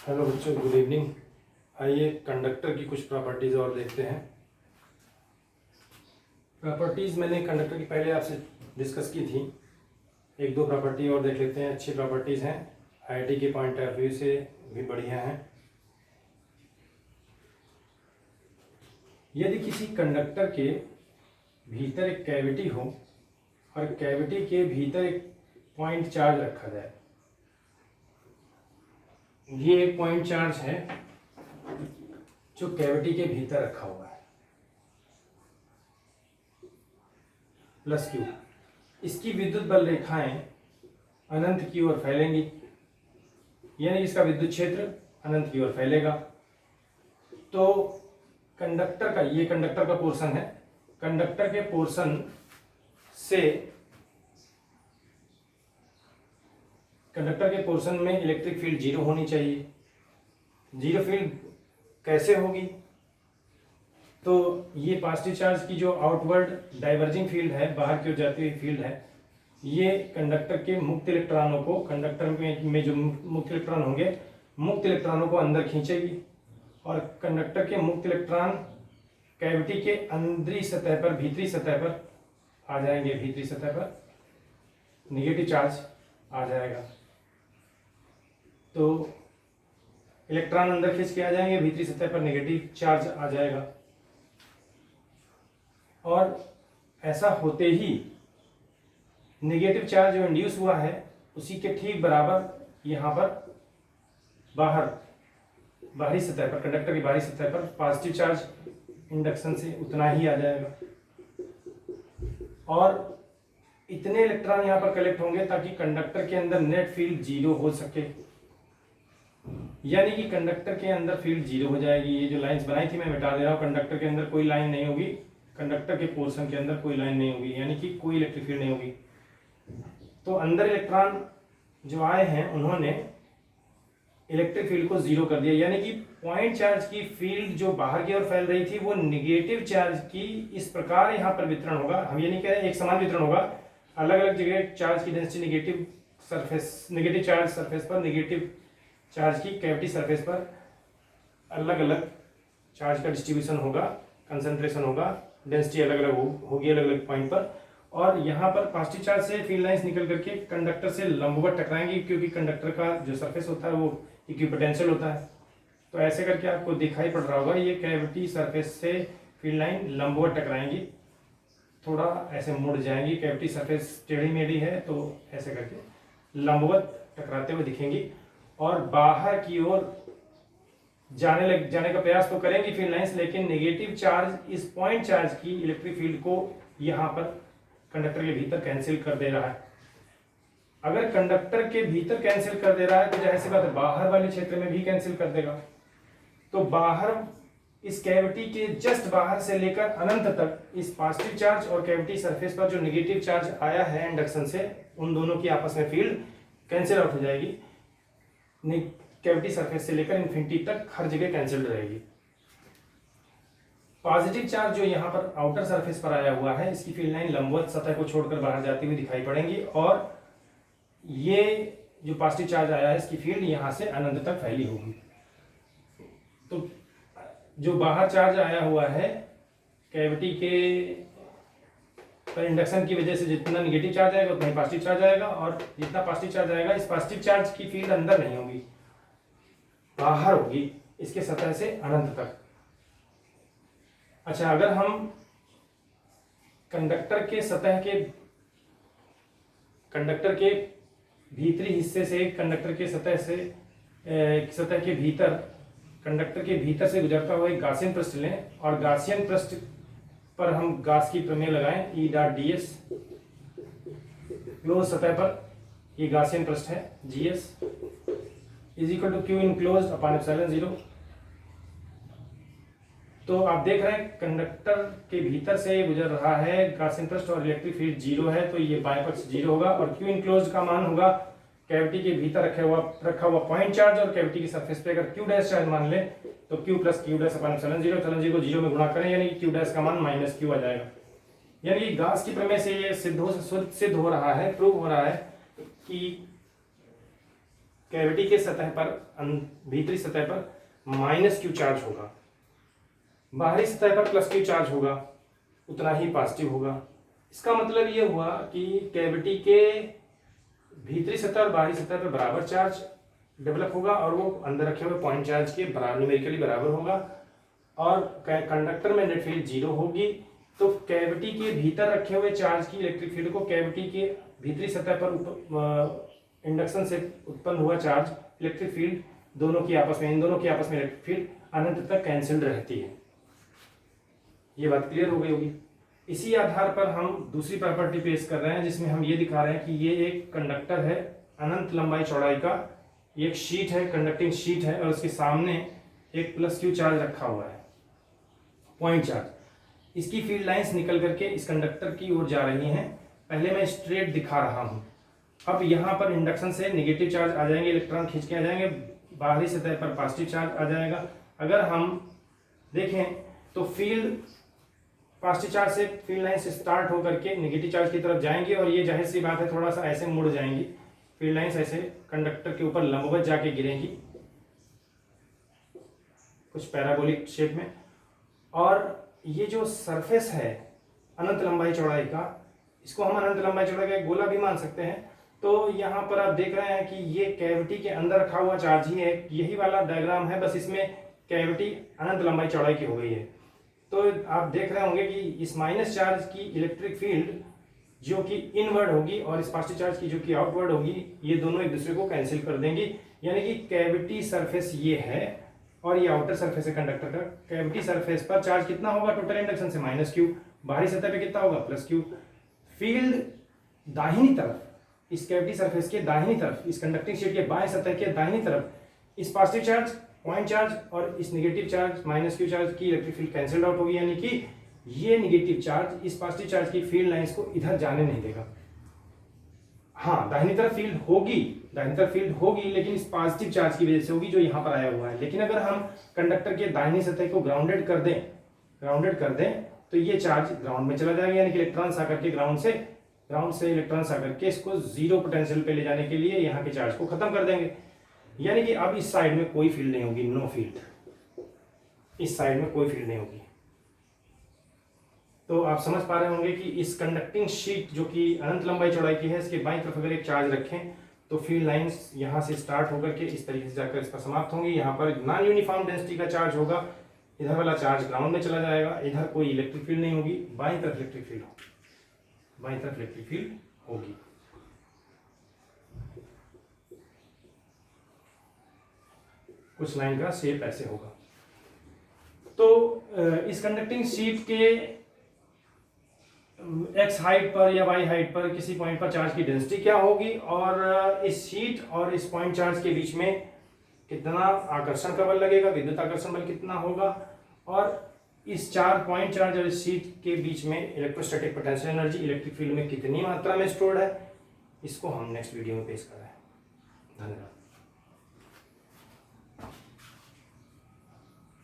Hello बच्चों, good evening. आइए conductor की कुछ प्रॉपर्टीज़ और देखते हैं। प्रॉपर्टीज़ मैंने कंडक्टर की पहले आपसे डिस्कस की थी। एक दो प्रॉपर्टी और देख लेते हैं। अच्छी प्रॉपर्टीज़ हैं, आईआईटी के पॉइंट ऑफ व्यू से भी बढ़िया हैं। यदि किसी कंडक्टर के भीतर एक कैविटी हो और कैविटी के भीतर एक पॉइंट चार्ज रखा जाए, ये एक पॉइंट चार्ज है जो कैविटी के भीतर रखा हुआ है, प्लस क्यू। इसकी विद्युत बल रेखाएं अनंत की ओर फैलेंगी, यानी इसका विद्युत क्षेत्र अनंत की ओर फैलेगा। तो कंडक्टर का, ये कंडक्टर का पोर्शन है, कंडक्टर के पोर्शन से, कंडक्टर के पोर्शन में इलेक्ट्रिक फील्ड जीरो होनी चाहिए। जीरो फील्ड कैसे होगी? तो ये पॉजिटिव चार्ज की जो आउटवर्ड डाइवर्जिंग फील्ड है, बाहर की ओर जाती हुई फील्ड है, ये कंडक्टर के मुक्त इलेक्ट्रॉनों को, कंडक्टर में जो मुक्त इलेक्ट्रॉन होंगे, मुक्त इलेक्ट्रॉनों को अंदर खींचेगी और कंडक्टर के मुक्त इलेक्ट्रॉन कैविटी के अंदरी सतह पर, भीतरी सतह पर आ जाएंगे। भीतरी सतह पर निगेटिव चार्ज आ जाएगा, तो इलेक्ट्रॉन अंदर खींच के आ जाएंगे, भीतरी सतह पर नेगेटिव चार्ज आ जाएगा। और ऐसा होते ही नेगेटिव चार्ज जो इंड्यूस हुआ है उसी के ठीक बराबर यहाँ पर बाहरी सतह पर, कंडक्टर की बाहरी सतह पर पॉजिटिव चार्ज इंडक्शन से उतना ही आ जाएगा। और इतने इलेक्ट्रॉन यहाँ पर कलेक्ट होंगे ताकि कंडक्टर के अंदर नेट फील्ड जीरो हो सके, यानी कि कंडक्टर के अंदर फील्ड जीरो हो जाएगी। ये जो लाइंस बनाई थी मैं मिटा दे रहा हूँ। कंडक्टर के अंदर कोई लाइन नहीं होगी, कंडक्टर के पोर्शन के अंदर कोई लाइन नहीं होगी, यानी कि कोई इलेक्ट्रिक फील्ड नहीं होगी। तो अंदर इलेक्ट्रॉन जो आए हैं उन्होंने इलेक्ट्रिक फील्ड को जीरो कर दिया, यानी कि पॉइंट चार्ज की फील्ड जो बाहर की ओर फैल रही थी वो निगेटिव चार्ज की इस प्रकार यहाँ पर वितरण होगा। हम ये नहीं कह रहे एक समान वितरण होगा, अलग अलग जगह चार्ज की density negative surface, negative charge surface पर, निगेटिव चार्ज की कैविटी सरफेस पर अलग अलग चार्ज का डिस्ट्रीब्यूशन होगा, कंसंट्रेशन होगा, डेंसिटी अलग अलग होगी अलग अलग पॉइंट पर। और यहाँ पर पॉजिटिव चार्ज से फील्ड लाइंस निकल करके कंडक्टर से लंबवत टकराएंगी, क्योंकि कंडक्टर का जो सरफेस होता है वो इक्विपोटेंशियल होता है। तो ऐसे करके आपको दिखाई पड़ रहा होगा, ये कैविटी सरफेस से फील्ड लाइन लंबवत टकराएंगी, थोड़ा ऐसे मुड़ जाएंगी। कैविटी सरफेस टेढ़ी मेढ़ी है तो ऐसे करके लंबवत टकराते हुए दिखेंगी और बाहर की ओर जाने का प्रयास तो करेंगी फील्ड लाइंस, लेकिन नेगेटिव चार्ज इस पॉइंट चार्ज की इलेक्ट्रिक फील्ड को यहाँ पर कंडक्टर के भीतर कैंसिल कर दे रहा है। अगर कंडक्टर के भीतर कैंसिल कर दे रहा है तो जाहिर सी बात है बाहर वाले क्षेत्र में भी कैंसिल कर देगा। तो बाहर इस कैविटी के जस्ट बाहर से लेकर अनंत तक इस पॉजिटिव चार्ज और कैविटी सरफेस पर जो नेगेटिव चार्ज आया है इंडक्शन से, उन दोनों की आपस में फील्ड कैंसिल आउट हो जाएगी। कैविटी सरफेस से लेकर इन्फिनिटी तक हर जगह कैंसिल्ड रहेगी। पॉजिटिव चार्ज जो यहाँ पर आउटर सरफेस पर आया हुआ है, इसकी फील्ड लाइन लंबवत सतह को छोड़कर बाहर जाती हुई दिखाई पड़ेंगी और ये जो पॉजिटिव चार्ज आया है इसकी फील्ड यहाँ से अनंत तक फैली होगी। तो जो बाहर चार्ज आया हुआ है कैविटी के पर इंडक्शन की वजह से जितना नेगेटिव चार्ज आएगा उतना ही पॉजिटिव चार्ज आएगा, और जितना पॉजिटिव चार्ज आएगा इस पॉजिटिव चार्ज की फील्ड अंदर नहीं होगी, बाहर होगी इसके सतह से अनंत तक। अच्छा, अगर हम कंडक्टर के भीतरी हिस्से से, कंडक्टर के सतह के भीतर, कंडक्टर के भीतर से गुजरता हुआ एक गासियन पृष्ठ लें और गासियन पृष्ठ पर हम गास की प्रमेय लगाएं, E dot D S, close सतह पर ये गासियन पृष्ठ है, G S is equal to Q enclosed upon epsilon zero. तो आप देख रहे हैं कंडक्टर के भीतर से गुजर रहा है गासियन पृष्ठ और इलेक्ट्रिक फील्ड जीरो है, तो ये बाएं पक्ष जीरो होगा और क्यू इनक्लोज्ड का मान होगा कैविटी के भीतर रखा हुआ पॉइंट चार्ज और कैविटी की सरफेस पे अगर क्यू डैश चार्ज मान ले तो Q plus Q dash upon epsilon zero, epsilon zero को जीरो में गुणा करें यानी कि क्यू डैश का मान माइनस क्यू आ जाएगा। यानी कि गास की प्रमेय से ये सिद्ध हो रहा है, प्रूव हो रहा है कि कैविटी के सतह पर भीतरी सतह पर -q चार्ज होगा, बाहरी सतह पर +q चार्ज होगा, उतना ही पॉजिटिव होगा। इसका मतलब ये हुआ कि कैविटी के भीतरी सतह और बाहरी सतह पर बराबर चार्ज डेवलप होगा और वो अंदर रखे हुए पॉइंट चार्ज के बराबर न्यूमेरिकली बराबर होगा और कंडक्टर में नेट फील्ड 0 होगी। तो कैविटी के भीतर रखे हुए चार्ज की इलेक्ट्रिक फील्ड को कैविटी के भीतरी सतह पर इंडक्शन से उत्पन्न हुआ चार्ज इलेक्ट्रिक फील्ड इन दोनों की आपस में इलेक्ट्रिक फील्ड अनंत तक कैंसिल्ड रहती है। ये बात क्लियर हो गई होगी। इसी आधार पर हम दूसरी प्रॉपर्टी पेश कर रहे हैं जिसमें हम ये दिखा रहे हैं कि ये एक कंडक्टर है अनंत लंबाई चौड़ाई का, एक शीट है, कंडक्टिंग शीट है और उसके सामने एक +q चार्ज रखा हुआ है, पॉइंट चार्ज। इसकी फील्ड लाइंस निकल करके इस कंडक्टर की ओर जा रही हैं। पहले मैं स्ट्रेट दिखा रहा हूं। अब यहाँ पर इंडक्शन से नेगेटिव चार्ज आ जाएंगे, इलेक्ट्रॉन खींच के आ जाएंगे, बाहरी सतह पर पॉजिटिव चार्ज आ जाएगा। अगर हम देखें तो फील्ड पॉजिटिव चार्ज से फील्ड लाइन से स्टार्ट होकर के नेगेटिव चार्ज की तरफ जाएंगे और ये जाहिर सी बात है थोड़ा सा ऐसे मुड़ जाएंगी, फील्ड लाइंस ऐसे कंडक्टर के ऊपर लंबवत जाके गिरेंगी कुछ पैराबोलिक शेप में। और ये जो सरफेस है अनंत लंबाई चौड़ाई का, इसको हम अनंत लंबाई चौड़ाई का एक गोला भी मान सकते हैं। तो यहाँ पर आप देख रहे हैं कि ये कैविटी के अंदर रखा हुआ चार्ज ही है, यही वाला डायग्राम है, बस इसमें कैविटी अनंत लंबाई चौड़ाई की हो गई है। तो आप देख रहे होंगे कि इस माइनस चार्ज की इलेक्ट्रिक फील्ड जो कि इनवर्ड होगी और इस पॉजिटिव चार्ज की जो कि आउटवर्ड होगी, ये दोनों एक दूसरे को कैंसिल कर देंगी। यानी कि कैविटी सरफेस ये है और ये आउटर सरफेस है कंडक्टर का। कैविटी सरफेस पर चार्ज कितना होगा टोटल इंडक्शन से -q, बाहरी सतह पे कितना होगा +q। फील्ड दाहिनी तरफ, इस कैविटी सरफेस के दाहिनी तरफ, इस कंडक्टिंग शीट के बाएं सतह के दाहिनी तरफ इस पॉजिटिव चार्ज, पॉइंट चार्ज और इस नेगेटिव चार्ज -q चार्ज की इलेक्ट्रिक फील्ड कैंसिल्ड आउट होगी। यानी कि ये नेगेटिव चार्ज इस पॉजिटिव चार्ज की फील्ड लाइंस को इधर जाने नहीं देगा। हाँ, दाहिनी तरफ फील्ड होगी लेकिन इस पॉजिटिव चार्ज की वजह से होगी जो यहाँ पर आया हुआ है। लेकिन अगर हम कंडक्टर के दाहिनी सतह को ग्राउंडेड कर दें तो ये चार्ज ग्राउंड में चला जाएगा। यानी कि इलेक्ट्रॉन्स आकर के ग्राउंड से इलेक्ट्रॉन्स आकर के इसको 0 पोटेंशियल पे ले जाने के लिए यहाँ के चार्ज को खत्म कर देंगे। यानी कि अब इस साइड में कोई फील्ड नहीं होगी, नो फील्ड, इस साइड में कोई फील्ड नहीं होगी। तो आप समझ पा रहे होंगे कि इस कंडक्टिंग शीट जो कि अनंत लंबाई चौड़ाई की है, इसके बाईं तरफ अगर एक चार्ज रखें तो फील्ड लाइंस यहाँ से स्टार्ट होकर के इस तरीके से जाकर इस पर समाप्त होंगी। यहाँ पर नॉन यूनिफॉर्म डेंसिटी का चार्ज होगा, इधर वाला चार्ज ग्राउंड में चला जाएगा, इधर कोई इलेक्ट्रिक फील्ड नहीं होगी, बाईं तरफ इलेक्ट्रिक फील्ड होगी। कुछ लाइन का शेप ऐसे होगा। तो इस कंडक्टिंग शीट के x हाइट पर या y हाइट पर किसी पॉइंट पर चार्ज की डेंसिटी क्या होगी और इस शीट और इस पॉइंट चार्ज के बीच में कितना आकर्षण का बल लगेगा, विद्युत आकर्षण बल कितना होगा और इस पॉइंट चार्ज और इस शीट के बीच में electrostatic potential energy electric field में कितनी मात्रा में स्टोर्ड है, इसको हम नेक्स्ट वीडियो में पेश कर रहे हैं। धन्यवाद।